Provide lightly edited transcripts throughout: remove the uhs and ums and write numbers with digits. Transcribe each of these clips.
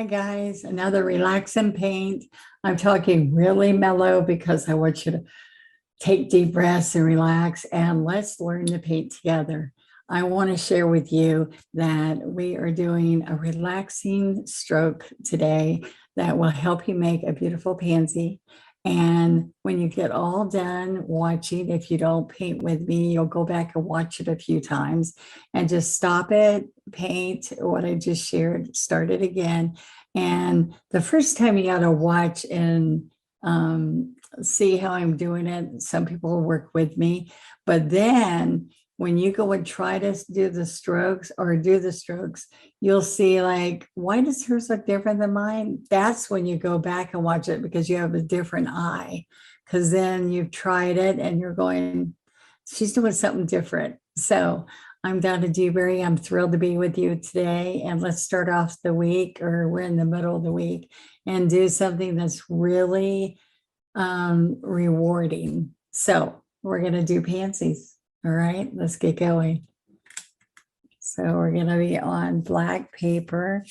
guys, another relax and paint. I'm talking really mellow because I want you to take deep breaths and relax, and let's learn to paint together. I want to share with you that we are doing a relaxing stroke today that will help you make a beautiful pansy. And when you get all done watching, if you don't paint with me, you'll go back and watch it a few times and just stop it, paint what I just shared, start it again. And the first time you got to watch and see how I'm doing it. Some people will work with me, but then when you go and try to do the strokes, you'll see like, why does hers look different than mine? That's when you go back and watch it because you have a different eye, because then you've tried it and you're going, she's doing something different. So I'm Donna Dewberry. I'm thrilled to be with you today. And let's start off the week, or we're in the middle of the week, and do something that's really rewarding. So we're going to do pansies. All right, let's get going. So we're going to be on black paper,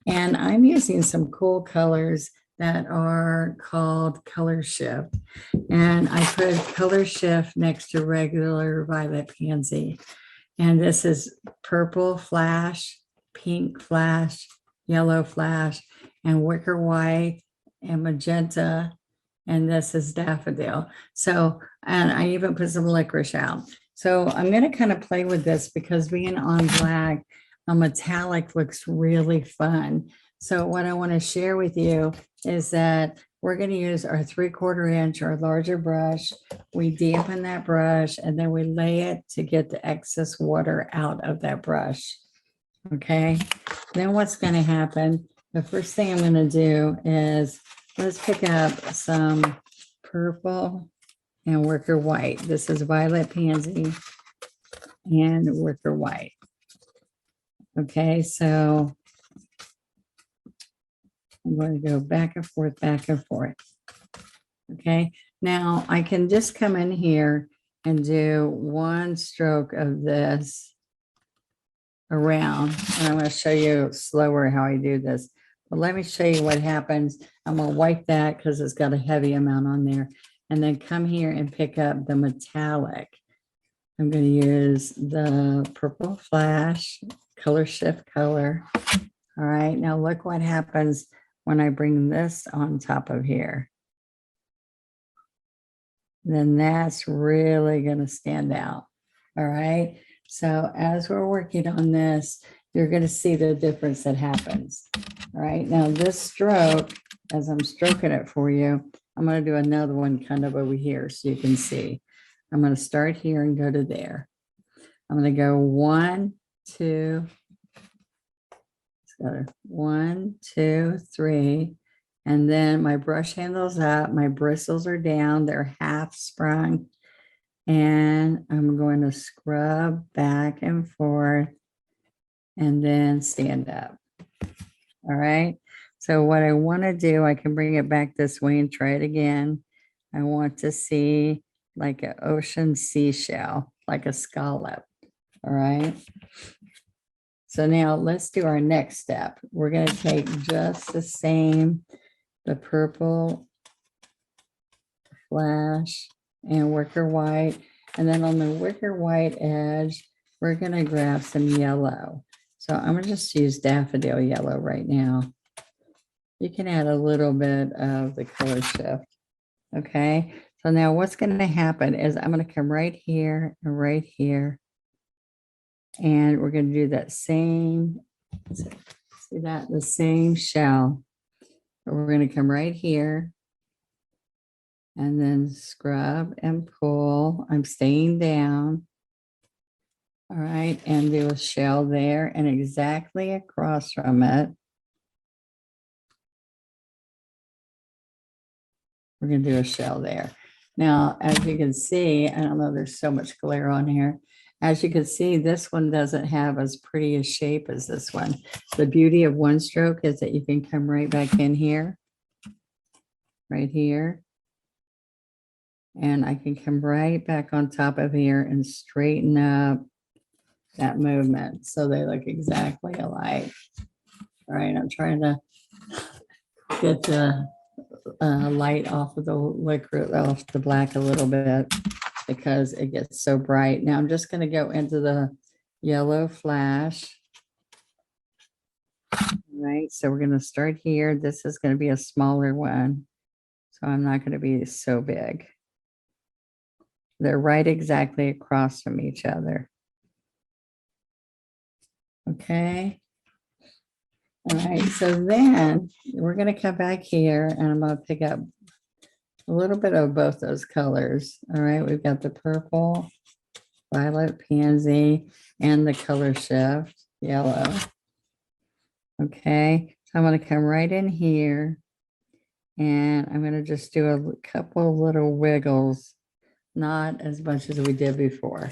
and I'm using some cool colors that are called color shift. And I put color shift next to regular violet pansy. And this is purple flash, pink flash, yellow flash, and wicker white and magenta. And this is daffodil. So, and I even put some licorice out. So I'm going to kind of play with this because being on black, a metallic looks really fun. So what I want to share with you is that we're going to use our 3/4 inch or larger brush. We dampen that brush and then we lay it to get the excess water out of that brush. Okay. Then what's going to happen? The first thing I'm going to do is let's pick up some purple and wicker white. This is violet pansy and wicker white. Okay, so I'm going to go back and forth, back and forth. Okay, now I can just come in here and do one stroke of this around. And I'm going to show you slower how I do this. But let me show you what happens. I'm going to wipe that because it's got a heavy amount on there. And then come here and pick up the metallic. I'm going to use the purple flash, color shift color. All right, now look what happens when I bring this on top of here. Then that's really going to stand out. All right, so as we're working on this, you're going to see the difference that happens. All right, now this stroke, as I'm stroking it for you, I'm going to do another one kind of over here so you can see. I'm going to start here and go to there. I'm going to go 1, 2, 1, 2, 3, and then my brush handle's up, my bristles are down, they're half sprung, and I'm going to scrub back and forth and then stand up. All right. So what I want to do, I can bring it back this way and try it again. I want to see like an ocean seashell, like a scallop. All right. So now let's do our next step. We're going to take just the same, the purple flash and wicker white. And then on the wicker white edge, we're going to grab some yellow. So I'm going to just use daffodil yellow right now. You can add a little bit of the color shift. Okay, so now what's going to happen is I'm going to come right here and right here. And we're going to do that same, see that, the same shell. But we're going to come right here and then scrub and pull. I'm staying down. All right, and do a shell there and exactly across from it. We're going to do a shell there. Now, as you can see, I don't know, there's so much glare on here. As you can see, this one doesn't have as pretty a shape as this one. The beauty of one stroke is that you can come right back in here, right here. And I can come right back on top of here and straighten up that movement so they look exactly alike. All right, I'm trying to get the light off of the liquid, off the black a little bit because it gets so bright. Now I'm just going to go into the yellow flash. Right, so we're going to start here. This is going to be a smaller one, so I'm not going to be so big. They're right exactly across from each other. Okay. All right, so then we're going to come back here and I'm going to pick up a little bit of both those colors. All right, we've got the purple, violet, pansy, and the color shift, yellow. Okay, so I'm going to come right in here and I'm going to just do a couple of little wiggles, not as much as we did before.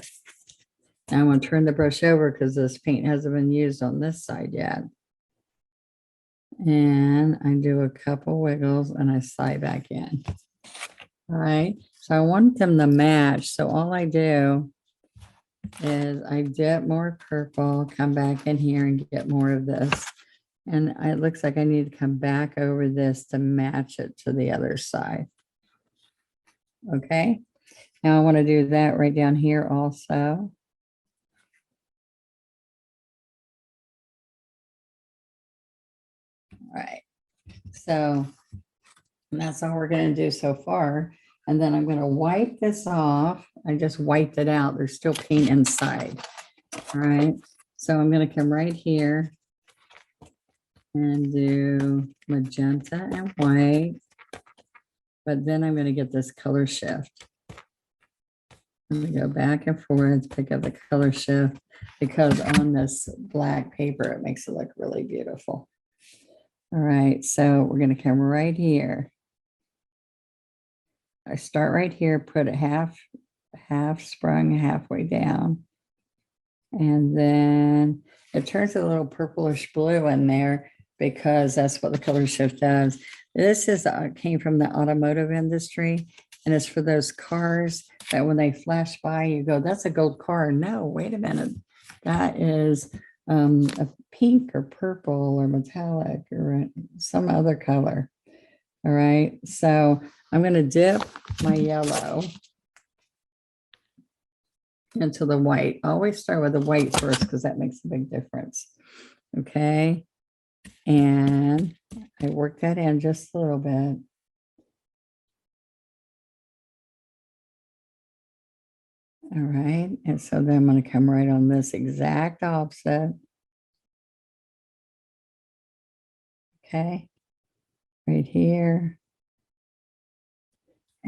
Now I'm going to turn the brush over because this paint hasn't been used on this side yet. And I do a couple wiggles and I slide back in. All right, so I want them to match. So all I do is I dip more purple, come back in here and get more of this. And it looks like I need to come back over this to match it to the other side. Okay, now I want to do that right down here also. All right, so that's all we're going to do so far. And then I'm going to wipe this off. I just wiped it out. There's still paint inside. All right, so I'm going to come right here and do magenta and white, but then I'm going to get this color shift. I'm going to go back and forth, pick up the color shift, because on this black paper, it makes it look really beautiful. All right, so we're going to come right here. I start right here, put it half sprung halfway down. And then it turns a little purplish blue in there because that's what the color shift does. This is came from the automotive industry, and it's for those cars that when they flash by, you go, that's a gold car. No, wait a minute. That is a pink or purple or metallic or some other color. All right, so I'm going to dip my yellow into the white. Always start with the white first because that makes a big difference. Okay, and I work that in just a little bit. All right, and so then I'm going to come right on this exact opposite. Okay, right here.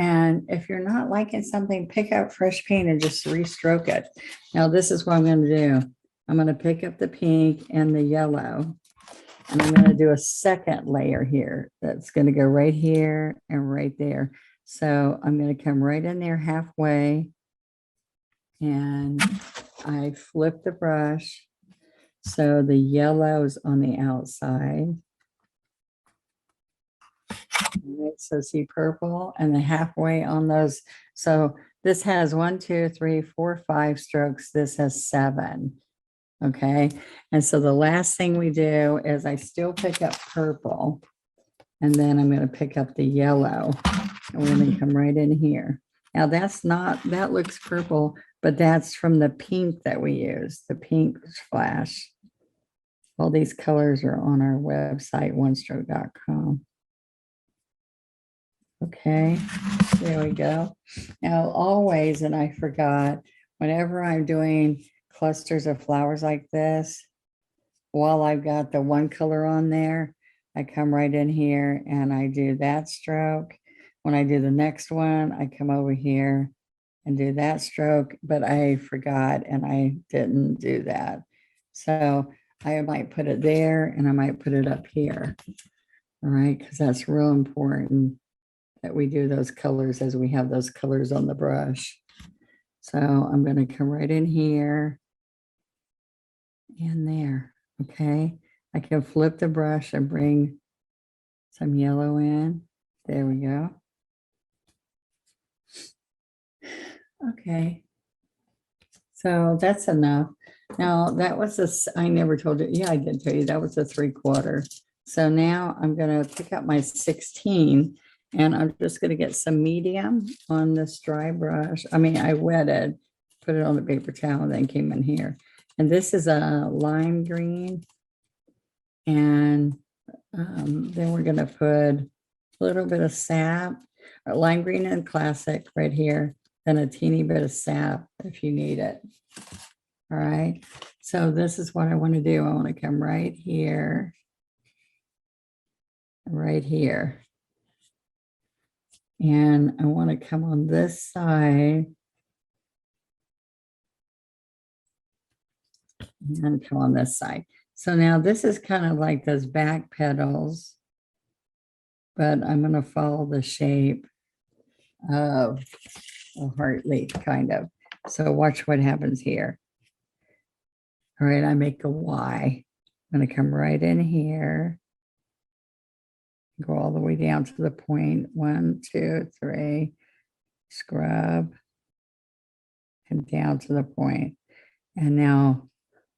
And if you're not liking something, pick up fresh paint and just restroke it. Now, this is what I'm going to do. I'm going to pick up the pink and the yellow, and I'm going to do a second layer here. That's going to go right here and right there. So I'm going to come right in there halfway, and I flip the brush. So the yellow's on the outside. Right, so see purple and the halfway on those. So this has 1, 2, 3, 4, 5 strokes. This has 7. Okay. And so the last thing we do is I still pick up purple, and then I'm going to pick up the yellow, and we're going to come right in here. Now that's not, that looks purple, but that's from the pink that we use, the pink flash. All these colors are on our website, onestroke.com. Okay, there we go. Now always, and I forgot, whenever I'm doing clusters of flowers like this, while I've got the one color on there, I come right in here and I do that stroke. When I do the next one, I come over here and do that stroke, but I forgot and I didn't do that. So I might put it there and I might put it up here. All right, because that's real important that we do those colors as we have those colors on the brush. So I'm going to come right in here and there. Okay, I can flip the brush and bring some yellow in. There we go. Okay, so that's enough. Now that was I never told you. Yeah, I did tell you that was a 3/4. So now I'm going to pick up my 16 and I'm just going to get some medium on this dry brush. I mean, I wetted, put it on the paper towel, and then came in here. And this is a lime green. And then we're going to put a little bit of sap, lime green and classic right here, then a teeny bit of sap if you need it. All right. So this is what I want to do. I want to come right here. Right here. And I want to come on this side and come on this side. So now this is kind of like those back petals, but I'm going to follow the shape of a heart leaf kind of. So watch what happens here. All right, I make a Y. I'm going to come right in here. Go all the way down to the point. 1, 2, 3. Scrub. And down to the point. And now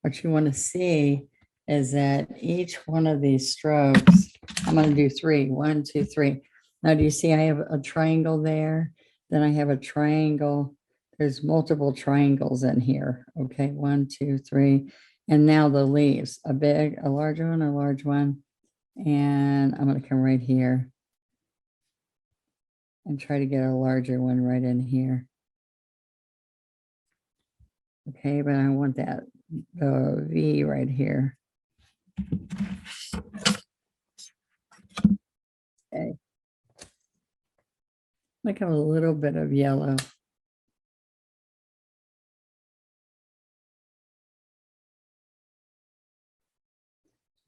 what you want to see is that each one of these strokes, I'm going to do 3. 1, 2, 3. Now, do you see I have a triangle there? Then I have a triangle. There's multiple triangles in here. Okay, 1, 2, 3. And now the leaves, a big, a large one, a large one. And I'm going to come right here and try to get a larger one right in here. Okay, but I want that the V right here. Okay. Like a little bit of yellow.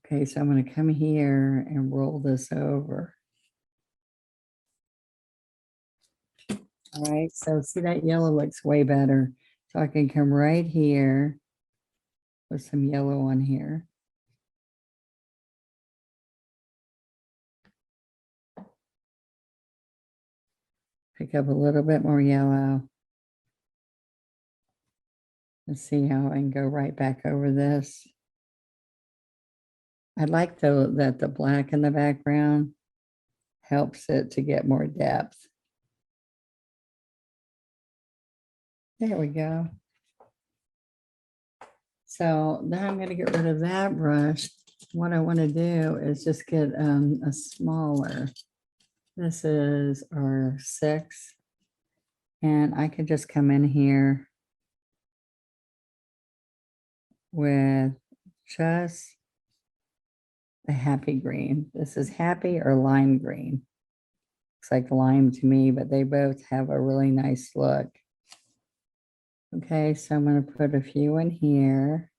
Okay, so I'm going to come here and roll this over. All right, so see that yellow looks way better. So I can come right here with some yellow on here. Pick up a little bit more yellow. Let's see how I can go right back over this. I like that the black in the background helps it to get more depth. There we go. So now I'm going to get rid of that brush. What I want to do is just get a smaller. This is our 6. And I could just come in here with just the happy green. This is happy or lime green. Looks like lime to me, but they both have a really nice look. Okay, so I'm going to put a few in here.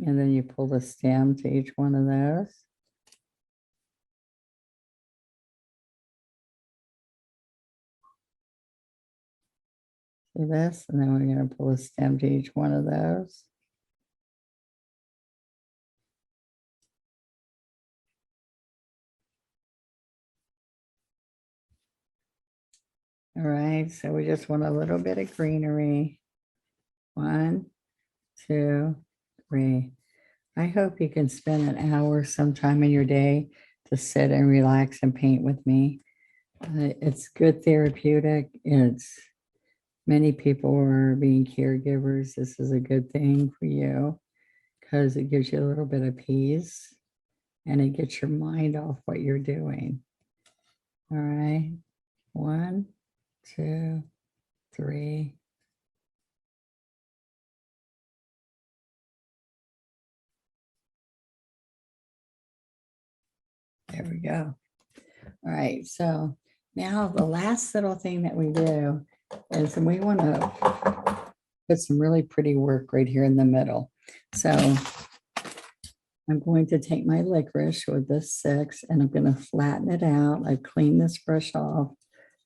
And then you pull the stem to each one of those. See this? And then we're going to pull a stem to each one of those. All right, so we just want a little bit of greenery. 1, 2, 3. I hope you can spend an hour sometime in your day to sit and relax and paint with me. It's good therapeutic. It's many people are being caregivers. This is a good thing for you because it gives you a little bit of peace and it gets your mind off what you're doing. All right. 1, 2, 3. There we go. All right. So now the last little thing that we do is we want to put some really pretty work right here in the middle. So I'm going to take my licorice with this 6 and I'm going to flatten it out. I've cleaned this brush off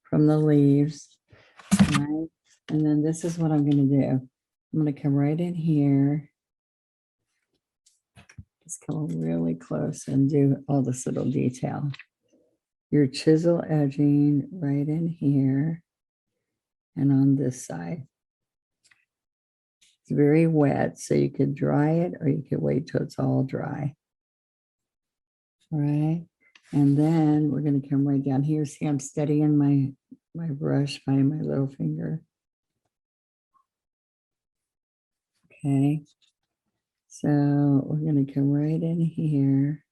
from the leaves. Right? And then this is what I'm going to do. I'm going to come right in here. Just come really close and do all this little detail. Your chisel edging right in here and on this side. It's very wet, so you could dry it or you could wait till it's all dry. All right. And then we're going to come right down here. See, I'm steadying my brush by my little finger. Okay. So we're going to come right in here.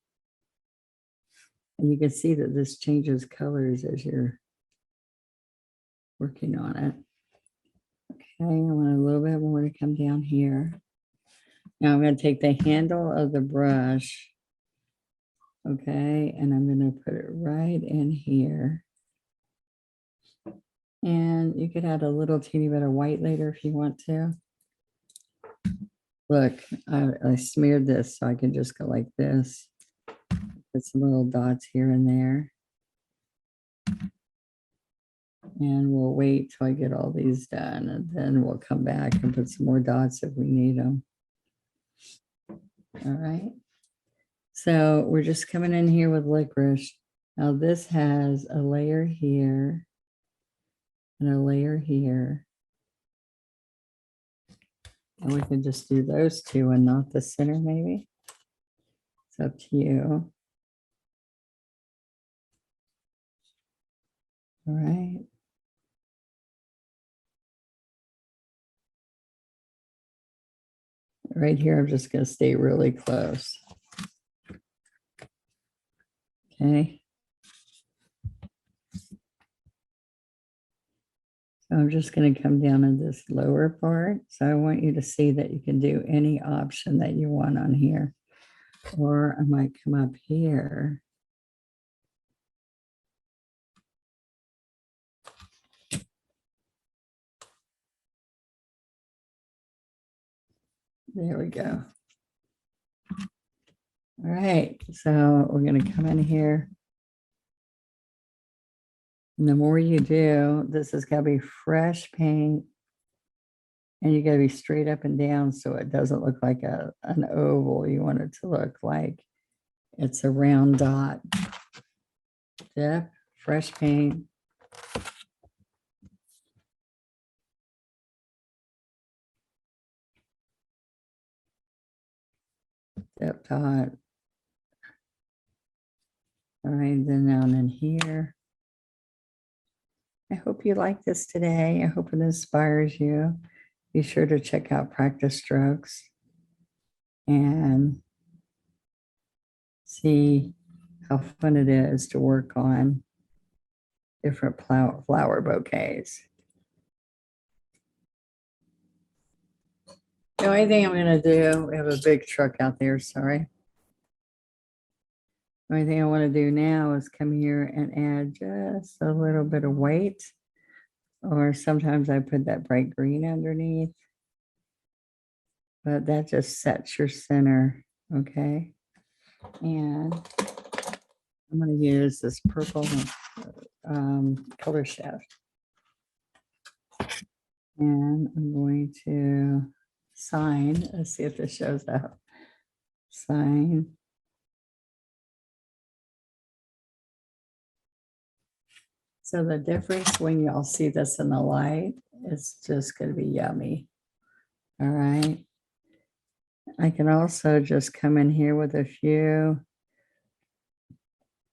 And you can see that this changes colors as you're working on it. Okay, I want a little bit more to come down here. Now I'm going to take the handle of the brush. Okay, and I'm going to put it right in here. And you could add a little teeny bit of white later if you want to. Look, I smeared this so I can just go like this. Put some little dots here and there. And we'll wait till I get all these done, and then we'll come back and put some more dots if we need them. All right. So we're just coming in here with licorice. Now this has a layer here and a layer here. And we can just do those two and not the center maybe. It's up to you. All right. Right here, I'm just going to stay really close. Okay. So I'm just going to come down in this lower part. So I want you to see that you can do any option that you want on here. Or I might come up here. There we go. All right, so we're going to come in here. And the more you do, this has got to be fresh paint. And you got to be straight up and down so it doesn't look like an oval. You want it to look like it's a round dot. Dip, fresh paint. Dip dot. All right, then down in here. I hope you like this today. I hope it inspires you. Be sure to check out Practice Strokes and see how fun it is to work on different flower bouquets. The only thing I'm going to do, we have a big truck out there, sorry. The only thing I want to do now is come here and add just a little bit of white, or sometimes I put that bright green underneath, but that just sets your center, okay? And I'm going to use this purple color shift. And I'm going to sign, let's see if this shows up. Sign. So the difference when y'all see this in the light, it's just going to be yummy. All right. I can also just come in here with a few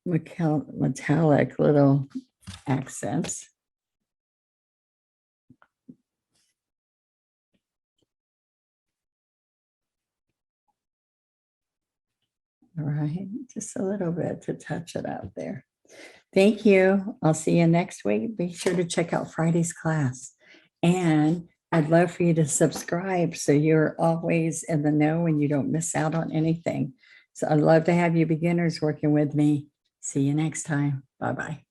metallic little accents. All right, just a little bit to touch it out there. Thank you. I'll see you next week. Be sure to check out Friday's class. And I'd love for you to subscribe so you're always in the know and you don't miss out on anything. So I'd love to have you beginners working with me. See you next time. Bye-bye.